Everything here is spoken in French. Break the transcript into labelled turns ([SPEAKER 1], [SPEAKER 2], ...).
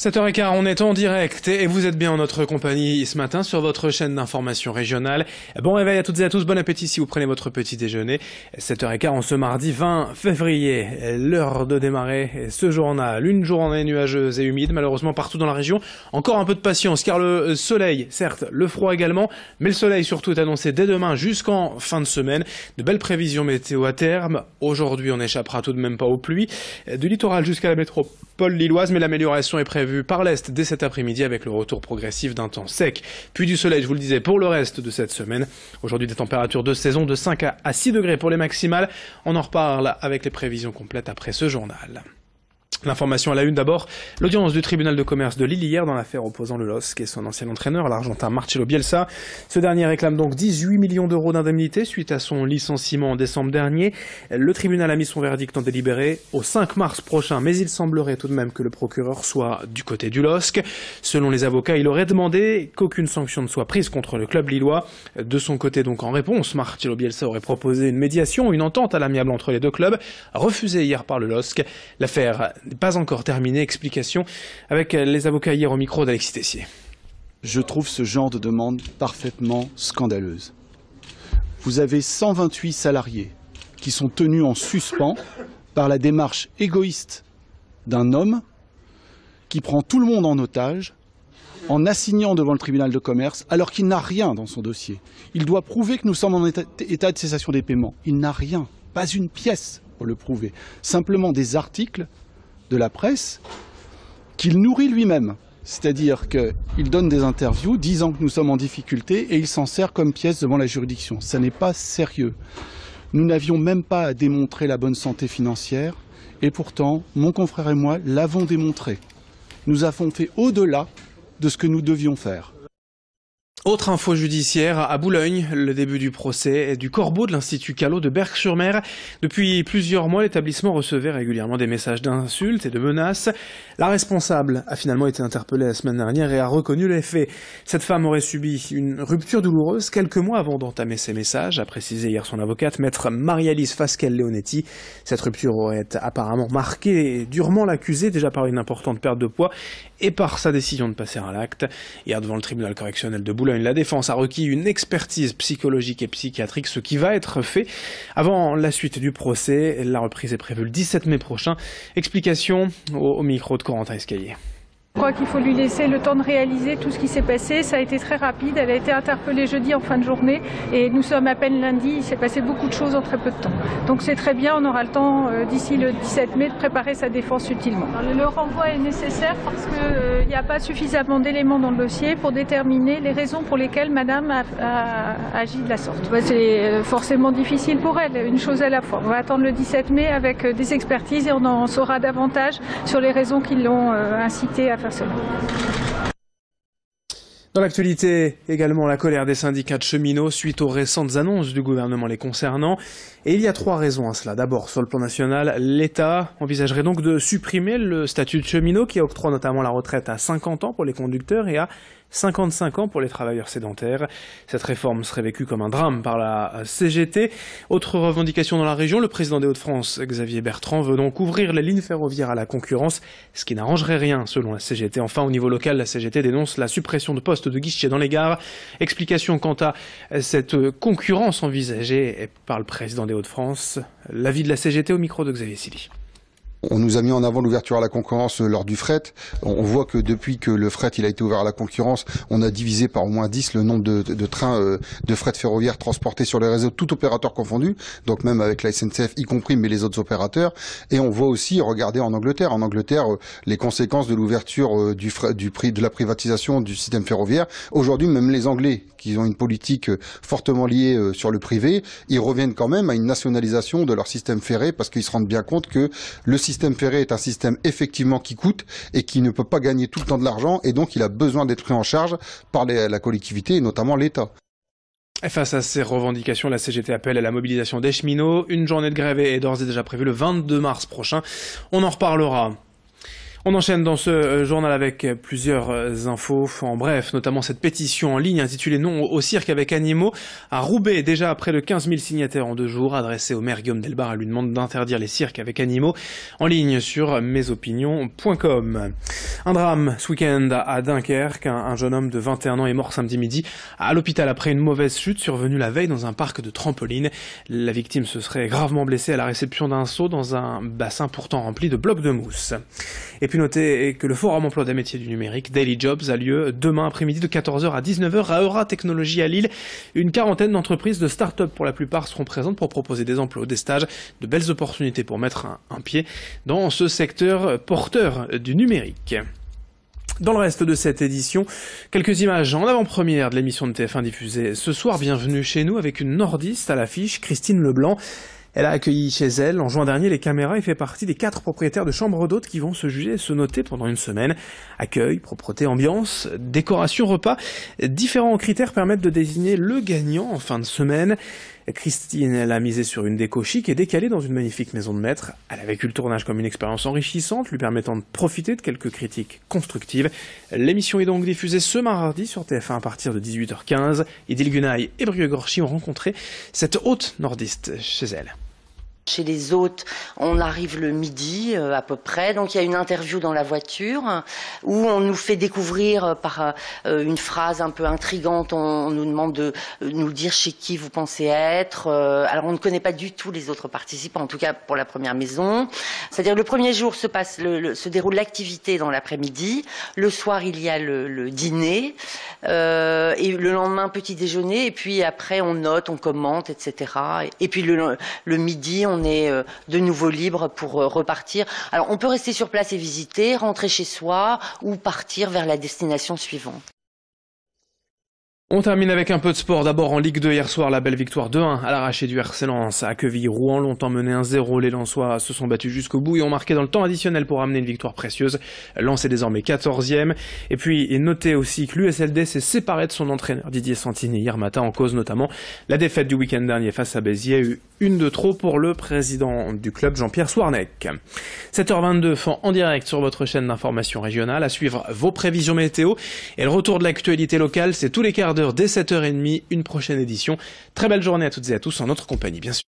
[SPEAKER 1] 7h15, on est en direct et vous êtes bien en notre compagnie ce matin sur votre chaîne d'information régionale. Bon réveil à toutes et à tous, bon appétit si vous prenez votre petit déjeuner. 7h15 en ce mardi 20 février, l'heure de démarrer ce journal. Une journée nuageuse et humide, malheureusement partout dans la région. Encore un peu de patience car le soleil, certes, le froid également, mais le soleil surtout est annoncé dès demain jusqu'en fin de semaine. De belles prévisions météo à terme. Aujourd'hui, on n'échappera tout de même pas aux pluies. Du littoral jusqu'à la métropole lilloise, mais l'amélioration est prévue par l'Est dès cet après-midi avec le retour progressif d'un temps sec. Puis du soleil, je vous le disais, pour le reste de cette semaine. Aujourd'hui, des températures de saison de 5 à 6 degrés pour les maximales. On en reparle avec les prévisions complètes après ce journal. L'information à la une d'abord, l'audience du tribunal de commerce de Lille hier dans l'affaire opposant le LOSC et son ancien entraîneur, l'Argentin Marcelo Bielsa. Ce dernier réclame donc 18 millions d'euros d'indemnité suite à son licenciement en décembre dernier. Le tribunal a mis son verdict en délibéré au 5 mars prochain, mais il semblerait tout de même que le procureur soit du côté du LOSC. Selon les avocats, il aurait demandé qu'aucune sanction ne soit prise contre le club lillois. De son côté donc en réponse, Marcelo Bielsa aurait proposé une médiation, une entente à l'amiable entre les deux clubs, refusée hier par le LOSC. L'affaire pas encore terminé. Explication avec les avocats hier au micro d'Alexis Tessier.
[SPEAKER 2] Je trouve ce genre de demande parfaitement scandaleuse. Vous avez 128 salariés qui sont tenus en suspens par la démarche égoïste d'un homme qui prend tout le monde en otage en assignant devant le tribunal de commerce alors qu'il n'a rien dans son dossier. Il doit prouver que nous sommes en état de cessation des paiements. Il n'a rien, pas une pièce pour le prouver. Simplement des articles de la presse qu'il nourrit lui-même. C'est-à-dire qu'il donne des interviews disant que nous sommes en difficulté et il s'en sert comme pièce devant la juridiction. Ça n'est pas sérieux. Nous n'avions même pas à démontrer la bonne santé financière et pourtant, mon confrère et moi l'avons démontré. Nous avons fait au-delà de ce que nous devions faire.
[SPEAKER 1] Autre info judiciaire, à Boulogne, le début du procès du corbeau de l'Institut Callot de Berck-sur-Mer. Depuis plusieurs mois, l'établissement recevait régulièrement des messages d'insultes et de menaces. La responsable a finalement été interpellée la semaine dernière et a reconnu les faits. Cette femme aurait subi une rupture douloureuse quelques mois avant d'entamer ses messages, a précisé hier son avocate, maître Marie-Alice Fasquelle-Leonetti. Cette rupture aurait apparemment marqué durement l'accusé, déjà par une importante perte de poids et par sa décision de passer à l'acte. Hier, devant le tribunal correctionnel de Boulogne, la défense a requis une expertise psychologique et psychiatrique, ce qui va être fait avant la suite du procès. La reprise est prévue le 17 mai prochain. Explication au micro de Corentin Escaillé.
[SPEAKER 3] Je crois qu'il faut lui laisser le temps de réaliser tout ce qui s'est passé. Ça a été très rapide. Elle a été interpellée jeudi en fin de journée et nous sommes à peine lundi. Il s'est passé beaucoup de choses en très peu de temps. Donc c'est très bien. On aura le temps d'ici le 17 mai de préparer sa défense utilement. Le renvoi est nécessaire parce qu'il n'y a pas suffisamment d'éléments dans le dossier pour déterminer les raisons pour lesquelles madame a agi de la sorte. C'est forcément difficile pour elle, une chose à la fois. On va attendre le 17 mai avec des expertises et on en saura davantage sur les raisons qui l'ont incité à faire.
[SPEAKER 1] Dans l'actualité, également la colère des syndicats de cheminots suite aux récentes annonces du gouvernement les concernant. Et il y a 3 raisons à cela. D'abord, sur le plan national, l'État envisagerait donc de supprimer le statut de cheminot qui octroie notamment la retraite à 50 ans pour les conducteurs et à 55 ans pour les travailleurs sédentaires. Cette réforme serait vécue comme un drame par la CGT. Autre revendication dans la région, le président des Hauts-de-France, Xavier Bertrand, veut donc ouvrir les lignes ferroviaires à la concurrence, ce qui n'arrangerait rien selon la CGT. Enfin, au niveau local, la CGT dénonce la suppression de postes de guichets dans les gares. Explication quant à cette concurrence envisagée par le président des Hauts-de-France. L'avis de la CGT au micro de Xavier Silly.
[SPEAKER 4] On nous a mis en avant l'ouverture à la concurrence lors du fret. On voit que depuis que le fret il a été ouvert à la concurrence, on a divisé par au moins 10 le nombre de trains de fret ferroviaire transportés sur les réseaux, tout opérateur confondu, donc même avec la SNCF y compris, mais les autres opérateurs. Et on voit aussi, regardez en Angleterre, les conséquences de l'ouverture du prix de la privatisation du système ferroviaire. Aujourd'hui, même les Anglais, qui ont une politique fortement liée sur le privé, ils reviennent quand même à une nationalisation de leur système ferré parce qu'ils se rendent bien compte que le système ferré est un système effectivement qui coûte et qui ne peut pas gagner tout le temps de l'argent et donc il a besoin d'être pris en charge par la collectivité et notamment l'État.
[SPEAKER 1] Face à ces revendications, la CGT appelle à la mobilisation des cheminots. Une journée de grève est d'ores et déjà prévue le 22 mars prochain. On en reparlera. On enchaîne dans ce journal avec plusieurs infos. En bref, notamment cette pétition en ligne intitulée « Non au cirque avec animaux » à Roubaix, déjà près de 15 000 signataires en 2 jours, adressée au maire Guillaume Delbarre. Elle lui demande d'interdire les cirques avec animaux, en ligne sur mesopinions.com. Un drame ce week-end à Dunkerque. Un jeune homme de 21 ans est mort samedi midi à l'hôpital après une mauvaise chute survenue la veille dans un parc de trampolines. La victime se serait gravement blessée à la réception d'un seau dans un bassin pourtant rempli de blocs de mousse. Et puis notez que le Forum emploi des métiers du numérique, Daily Jobs, a lieu demain après-midi de 14h à 19h à Eura Technologies à Lille. Une quarantaine d'entreprises de start-up pour la plupart seront présentes pour proposer des emplois ou des stages, de belles opportunités pour mettre un pied dans ce secteur porteur du numérique. Dans le reste de cette édition, quelques images en avant-première de l'émission de TF1 diffusée ce soir. Bienvenue chez nous avec une nordiste à l'affiche, Christine Leblanc. Elle a accueilli chez elle en juin dernier les caméras et fait partie des 4 propriétaires de chambres d'hôtes qui vont se juger et se noter pendant une semaine. Accueil, propreté, ambiance, décoration, repas. Différents critères permettent de désigner le gagnant en fin de semaine. Christine, elle a misé sur une déco chic et décalée dans une magnifique maison de maître. Elle a vécu le tournage comme une expérience enrichissante, lui permettant de profiter de quelques critiques constructives. L'émission est donc diffusée ce mardi sur TF1 à partir de 18h15. Idil Gunay et Brieux Gorchy ont rencontré cette hôte nordiste chez elle.
[SPEAKER 5] Chez les hôtes, on arrive le midi à peu près, donc il y a une interview dans la voiture où on nous fait découvrir par une phrase un peu intrigante, on nous demande de nous dire chez qui vous pensez être. Alors on ne connaît pas du tout les autres participants, en tout cas pour la première maison. C'est-à-dire le premier jour se déroule l'activité dans l'après-midi, le soir il y a le dîner, et le lendemain petit déjeuner, et puis après on note, on commente, etc. Et puis le midi, on est de nouveau libre pour repartir. Alors on peut rester sur place et visiter, rentrer chez soi ou partir vers la destination suivante.
[SPEAKER 1] On termine avec un peu de sport. D'abord en Ligue 2 hier soir, la belle victoire 2-1 à l'arraché du RC Lens à Quevilly-Rouen. Longtemps mené 1-0, les Lensois se sont battus jusqu'au bout et ont marqué dans le temps additionnel pour amener une victoire précieuse. Lens est désormais 14e. Et puis notez aussi que l'USLD s'est séparé de son entraîneur Didier Santini hier matin, en cause notamment la défaite du week-end dernier face à Béziers. Une de trop pour le président du club, Jean-Pierre Swarneck. 7h22 en direct sur votre chaîne d'information régionale. À suivre vos prévisions météo et le retour de l'actualité locale, c'est tous les quarts d'heure dès 7h30, une prochaine édition. Très belle journée à toutes et à tous en notre compagnie, bien sûr.